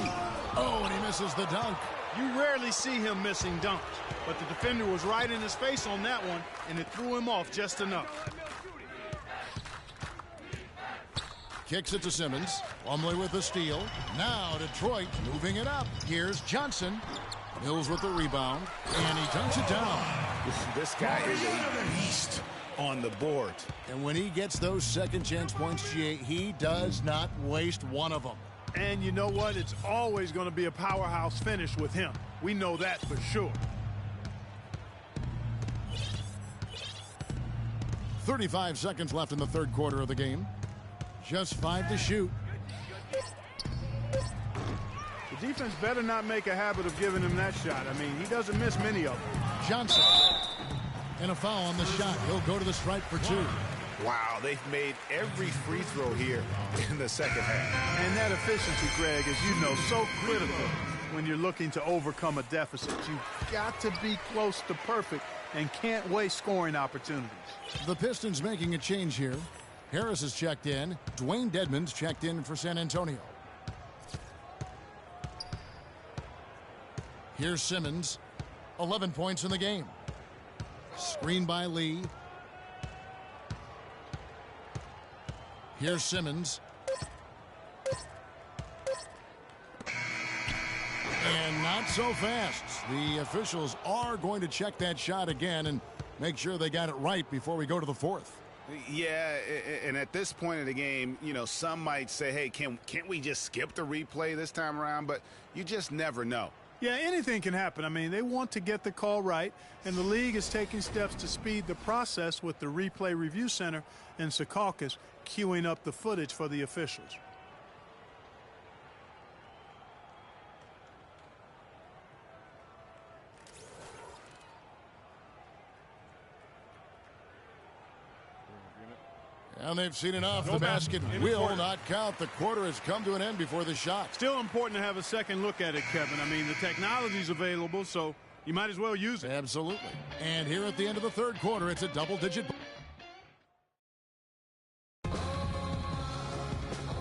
Oh, and he misses the dunk. You rarely see him missing dunks, but the defender was right in his face on that one, and it threw him off just enough. Kicks it to Simmons. Plumlee with the steal. Now Detroit moving it up. Here's Johnson. Mills with the rebound, and he dunks it down. This guy is a beast on the board. And when he gets those second chance points, GA, he does not waste one of them. And you know what? It's always going to be a powerhouse finish with him. We know that for sure. 35 seconds left in the third quarter of the game. Just 5 to shoot. The defense better not make a habit of giving him that shot. I mean, he doesn't miss many of them. Johnson. And a foul on the shot. He'll go to the stripe for 2. Wow, they've made every free throw here in the second half. And that efficiency, Greg, as you know, so critical when you're looking to overcome a deficit. You've got to be close to perfect and can't waste scoring opportunities. The Pistons making a change here. Harris is checked in. Dwayne Dedmon's checked in for San Antonio. Here's Simmons. 11 points in the game. Screen by Lee. Here's Simmons. And not so fast. The officials are going to check that shot again and make sure they got it right before we go to the fourth. Yeah, and at this point of the game, you know, some might say, hey, can't we just skip the replay this time around? But you just never know. Yeah, anything can happen. I mean, they want to get the call right, and the league is taking steps to speed the process with the Replay Review Center in Secaucus queuing up the footage for the officials. And they've seen enough. The basket will not count. The quarter has come to an end before the shot. Still important to have a second look at it, Kevin. I mean, the technology's available, so you might as well use it. Absolutely. And here at the end of the third quarter, it's a double-digit.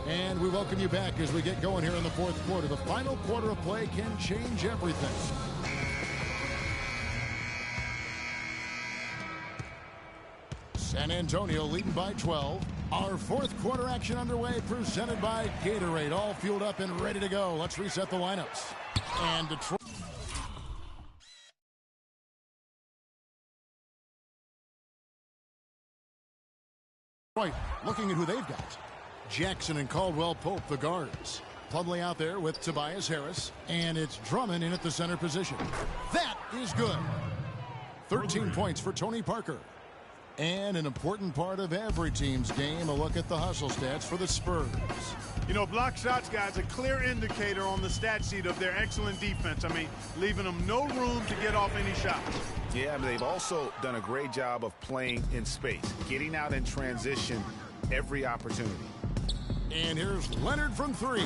And we welcome you back as we get going here in the fourth quarter. The final quarter of play can change everything. San Antonio leading by 12. Our fourth quarter action underway, presented by Gatorade. All fueled up and ready to go. Let's reset the lineups. And Detroit. Looking at who they've got. Jackson and Caldwell Pope, the guards. Plumlee out there with Tobias Harris. And it's Drummond in at the center position. That is good. 13 points for Tony Parker. And an important part of every team's game, a look at the hustle stats for the Spurs. You know, block shots, guys, a clear indicator on the stat sheet of their excellent defense. I mean, leaving them no room to get off any shots. Yeah, but they've also done a great job of playing in space, getting out in transition every opportunity. And here's Leonard from 3.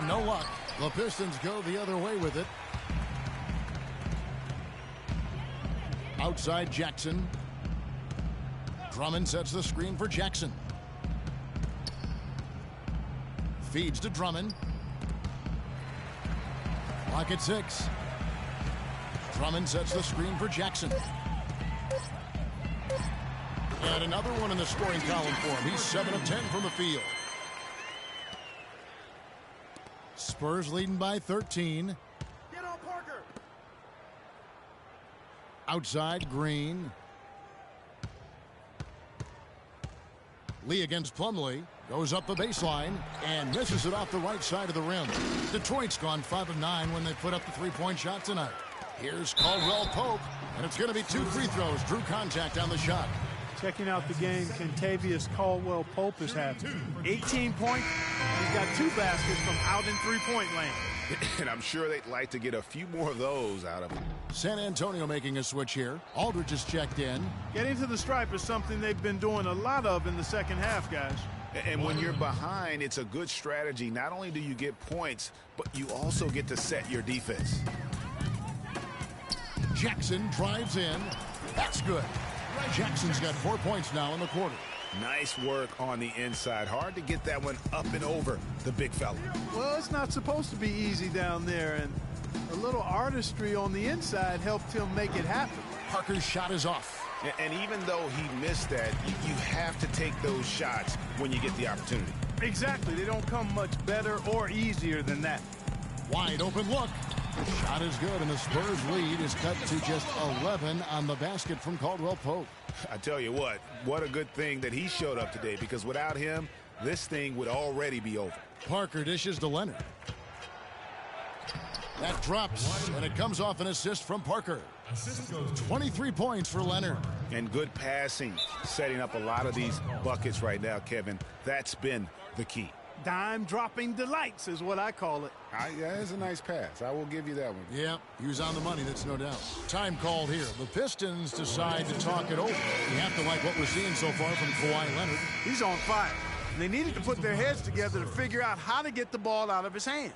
No luck. The Pistons go the other way with it. Outside Jackson. Drummond sets the screen for Jackson. Feeds to Drummond. Clock at 6. Drummond sets the screen for Jackson. And another one in the scoring column for him. He's 7 of 10 from the field. Spurs leading by 13. Get on Parker. Outside Green. Lee against Plumlee. Goes up the baseline and misses it off the right side of the rim. Detroit's gone 5 of 9 when they put up the three-point shot tonight. Here's Caldwell Pope, and it's going to be 2 free throws. Drew contact on the shot. Checking out the game Kentavious Caldwell Pope is having. 18 points. He's got 2 baskets from out in three-point lane. And I'm sure they'd like to get a few more of those out of him. San Antonio making a switch here. Aldridge is checked in. Getting to the stripe is something they've been doing a lot of in the second half, guys. And when you're behind, it's a good strategy. Not only do you get points, but you also get to set your defense. Jackson drives in. That's good. Jackson's got 4 points now in the quarter. Nice work on the inside. Hard to get that one up and over the big fella. Well, it's not supposed to be easy down there, and a little artistry on the inside helped him make it happen. Parker's shot is off. And even though he missed that, you have to take those shots when you get the opportunity. Exactly. They don't come much better or easier than that. Wide open look. The shot is good, and the Spurs lead is cut to just 11 on the basket from Caldwell Pope. I tell you what a good thing that he showed up today, because without him, this thing would already be over. Parker dishes to Leonard. That drops, and it comes off an assist from Parker. 23 points for Leonard. And good passing, setting up a lot of these buckets right now, Kevin. That's been the key. Dime-dropping delights is what I call it. Yeah, it's a nice pass. I will give you that one. Yeah, he was on the money, that's no doubt. Time called here. The Pistons decide to talk it over. You have to like what we're seeing so far from Kawhi Leonard. He's on fire. They needed to put their heads together to figure out how to get the ball out of his hands.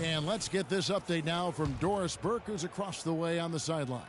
And let's get this update now from Doris Burke, who's across the way on the sideline.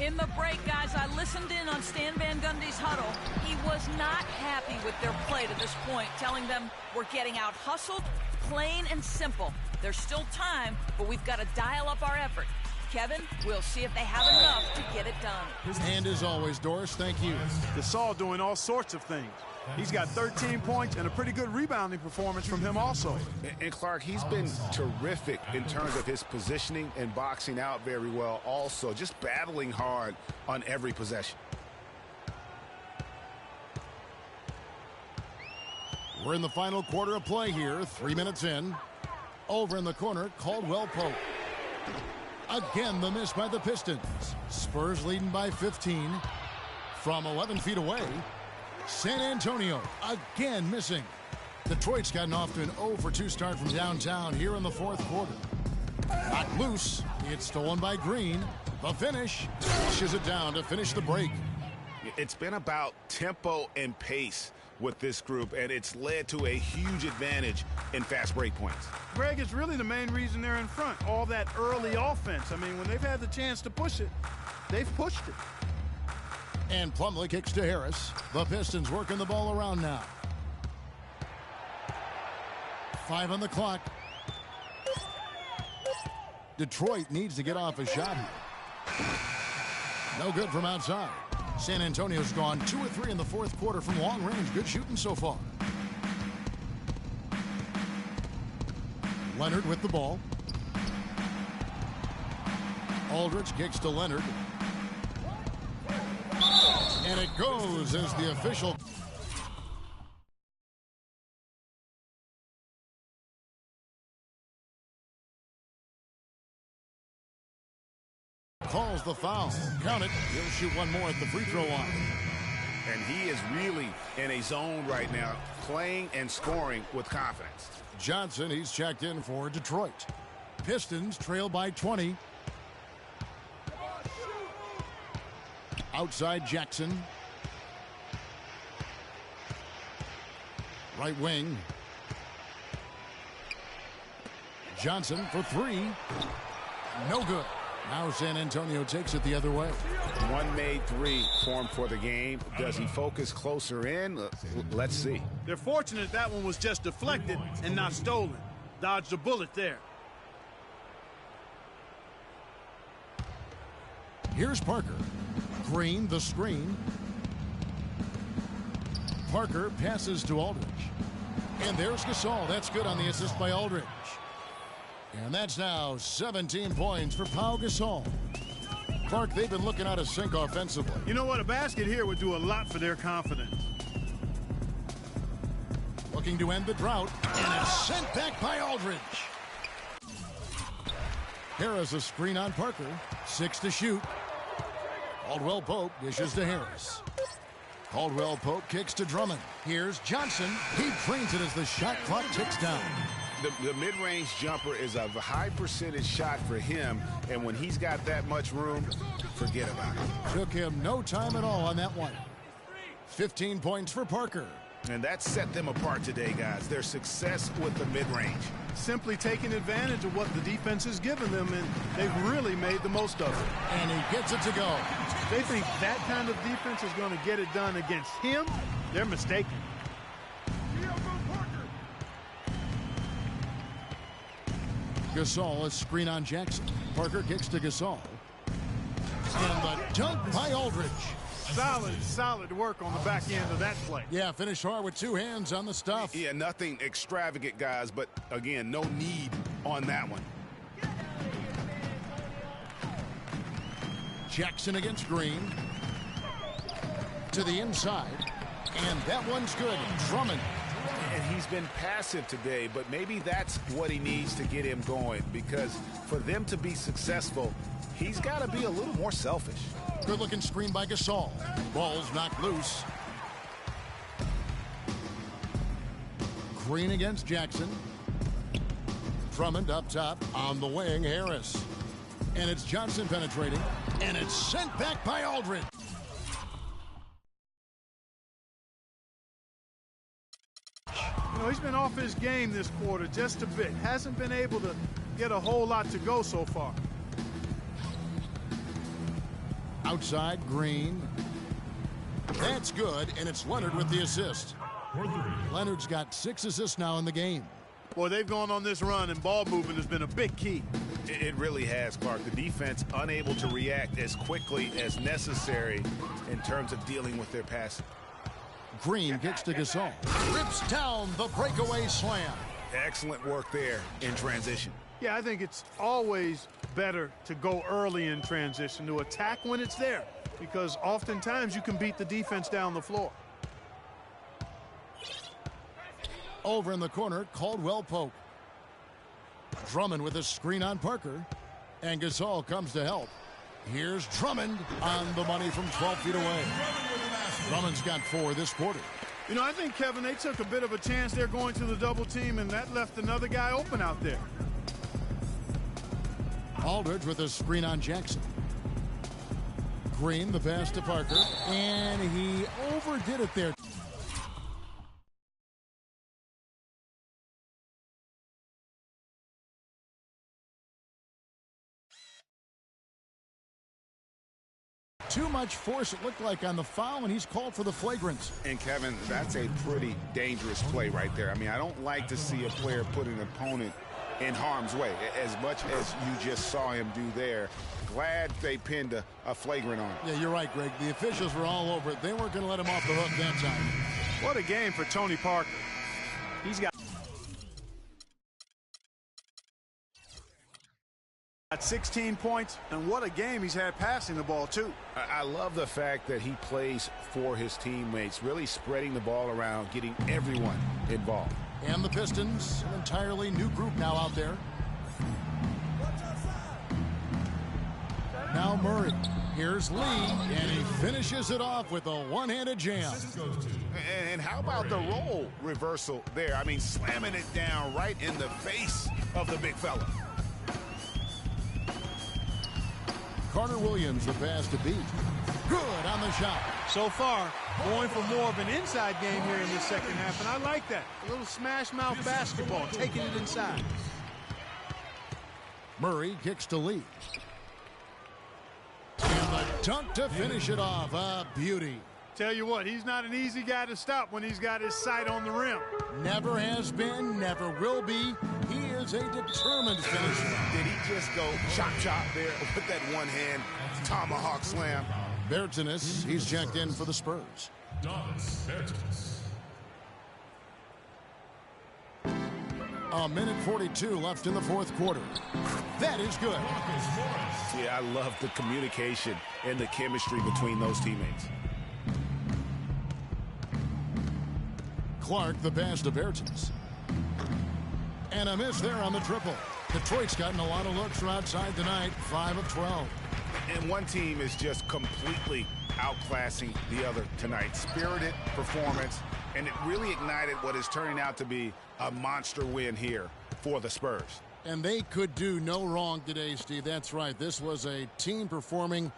In the break, guys, I listened in on Stan Van Gundy's huddle. He was not happy with their play to this point, telling them we're getting out hustled, plain and simple. There's still time, but we've got to dial up our effort. Kevin, we'll see if they have enough to get it done. And as always, Doris, thank you. Gasol doing all sorts of things. He's got 13 points and a pretty good rebounding performance from him also. And Clark, he's been terrific in terms of his positioning and boxing out very well also, just battling hard on every possession. We're in the final quarter of play here, 3 minutes in. Over in the corner, Caldwell Pope. Again, the miss by the Pistons. Spurs leading by 15 from 11 feet away. San Antonio again missing. Detroit's gotten off to an 0-for-2 start from downtown here in the fourth quarter. Knocked loose. It's stolen by Green. The finish pushes it down to finish the break. It's been about tempo and pace with this group, and it's led to a huge advantage in fast break points. Greg, it's really the main reason they're in front. All that early offense. I mean, when they've had the chance to push it, they've pushed it. And Plumlee kicks to Harris. The Pistons working the ball around now. 5 on the clock. Detroit needs to get off a shot here. No good from outside. San Antonio's gone 2 or 3 in the fourth quarter from long range. Good shooting so far. Leonard with the ball. Aldridge kicks to Leonard. And it goes as the official calls the foul. Count it. He'll shoot one more at the free throw line. And he is really in a zone right now, playing and scoring with confidence. Johnson, he's checked in for Detroit. Pistons trail by 20. Outside Jackson. Right wing. Johnson for 3. No good. Now San Antonio takes it the other way. One made 3 formed for the game. Does he focus closer in? Let's see. They're fortunate that one was just deflected and not stolen. Dodged a bullet there. Here's Parker. Green, the screen. Parker passes to Aldridge. And there's Gasol. That's good on the assist by Aldridge. And that's now 17 points for Pau Gasol. Clark, they've been looking out of sync offensively. You know what? A basket here would do a lot for their confidence. Looking to end the drought. And it's sent back by Aldridge. Harris a screen on Parker. 6 to shoot. Caldwell Pope dishes to Harris. Caldwell Pope kicks to Drummond. Here's Johnson. He drains it as the shot clock ticks down. The mid-range jumper is a high percentage shot for him, and when he's got that much room, forget about it. Took him no time at all on that one. 15 points for Parker. And that set them apart today, guys. Their success with the mid-range. Simply taking advantage of what the defense has given them, and they've really made the most of it. And he gets it to go. They think that kind of defense is going to get it done against him. They're mistaken. Gasol is screen on Jackson. Parker kicks to Gasol. And the dunk by Aldridge. Solid work on the back end of that play. Yeah, finish hard with two hands on the stuff. Yeah, nothing extravagant, guys, but again, no need on that one. Jackson against Green. To the inside. And that one's good. Drummond. And he's been passive today, but maybe that's what he needs to get him going, because for them to be successful, he's got to be a little more selfish. Good looking screen by Gasol. Ball's knocked loose. Green against Jackson. Drummond up top on the wing. Harris. And it's Johnson penetrating. And it's sent back by Aldridge. You know, he's been off his game this quarter just a bit. Hasn't been able to get a whole lot to go so far. Outside, Green. That's good, and it's Leonard with the assist. Leonard's got 6 assists now in the game. Boy, they've gone on this run, and ball movement has been a big key. It really has, Clark. The defense unable to react as quickly as necessary in terms of dealing with their passing. Green kicks to Gasol. Rips down the breakaway slam. Excellent work there in transition. Yeah, I think it's always better to go early in transition, to attack when it's there, because oftentimes you can beat the defense down the floor. Over in the corner, Caldwell poke. Drummond with a screen on Parker, and Gasol comes to help. Here's Drummond on the money from 12 feet away. Drummond's got 4 this quarter. You know, I think, Kevin, they took a bit of a chance there going to the double team, and that left another guy open out there. Aldridge with a screen on Jackson. Green, the pass to Parker, and he overdid it there. Too much force, it looked like, on the foul, and he's called for the flagrant. And, Kevin, that's a pretty dangerous play right there. I mean, I don't like to see a player put an opponent in harm's way, as much as you just saw him do there. Glad they pinned a flagrant on him. Yeah, you're right, Greg. The officials were all over it. They weren't going to let him off the hook that time. What a game for Tony Parker. He's got 16 points, and what a game he's had passing the ball, too. I love the fact that he plays for his teammates, really spreading the ball around, getting everyone involved. And the Pistons, an entirely new group now out there. Now Murray. Here's Lee, and he finishes it off with a one-handed jam. And how about the role reversal there? I mean, slamming it down right in the face of the big fella. Carter Williams, the pass to beat. Good on the shot. So far, going for more of an inside game here in this second half, and I like that. A little smash mouth basketball, taking it inside. Murray kicks to Lee. And the dunk to finish it off. A beauty. Tell you what, he's not an easy guy to stop when he's got his sight on the rim. Never has been, never will be. He is a determined finisher. Did he just go chop there with that one-hand tomahawk slam? Bertans, he's checked in for the Spurs. A minute 42 left in the fourth quarter. That is good. Yeah, I love the communication and the chemistry between those teammates. Clark, the pass to Bertans. And a miss there on the triple. Detroit's gotten a lot of looks from outside tonight, 5 of 12. And one team is just completely outclassing the other tonight. Spirited performance, and it really ignited what is turning out to be a monster win here for the Spurs. And they could do no wrong today, Steve. That's right. This was a team performing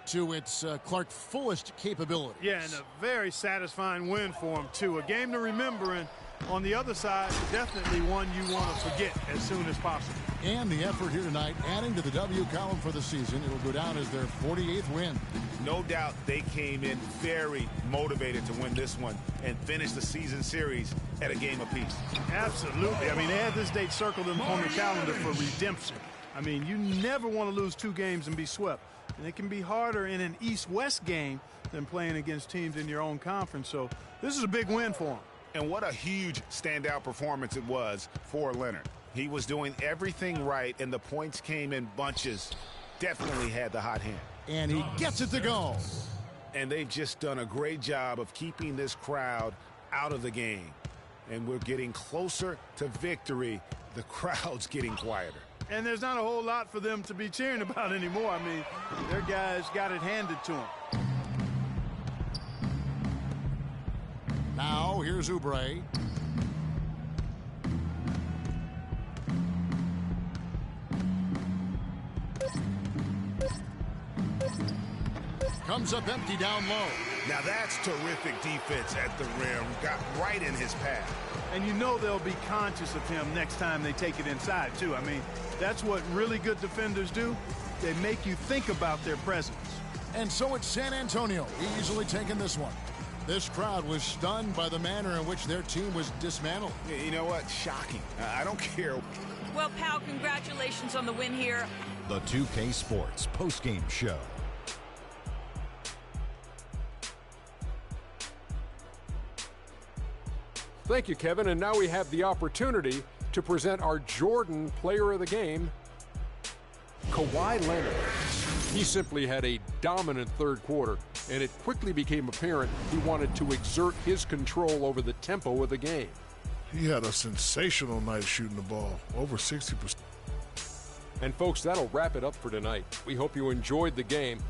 to its Clark fullest capability. Yeah, and a very satisfying win for him, too. A game to remember, and on the other side, definitely one you want to forget as soon as possible. And the effort here tonight, adding to the W column for the season. It will go down as their 48th win. No doubt they came in very motivated to win this one and finish the season series at a game apiece. Absolutely. I mean, they had this date circled on the calendar for redemption. I mean, you never want to lose 2 games and be swept. And it can be harder in an East-West game than playing against teams in your own conference. So this is a big win for them. And what a huge standout performance it was for Leonard. He was doing everything right, and the points came in bunches. Definitely had the hot hand. And he gets it to go. And they've just done a great job of keeping this crowd out of the game. And we're getting closer to victory. The crowd's getting quieter. And there's not a whole lot for them to be cheering about anymore. I mean, their guys got it handed to them. Now, here's Oubre. Comes up empty down low. Now that's terrific defense at the rim. Got right in his path. And you know they'll be conscious of him next time they take it inside, too. I mean, that's what really good defenders do. They make you think about their presence. And so it's San Antonio easily taking this one. This crowd was stunned by the manner in which their team was dismantled. You know what? Shocking. I don't care. Well, pal, congratulations on the win here. The 2K Sports postgame show. Thank you, Kevin. And now we have the opportunity to present our Jordan Player of the Game, Kawhi Leonard. He simply had a dominant third quarter, and it quickly became apparent he wanted to exert his control over the tempo of the game. He had a sensational night shooting the ball, over 60%. And folks, that'll wrap it up for tonight. We hope you enjoyed the game.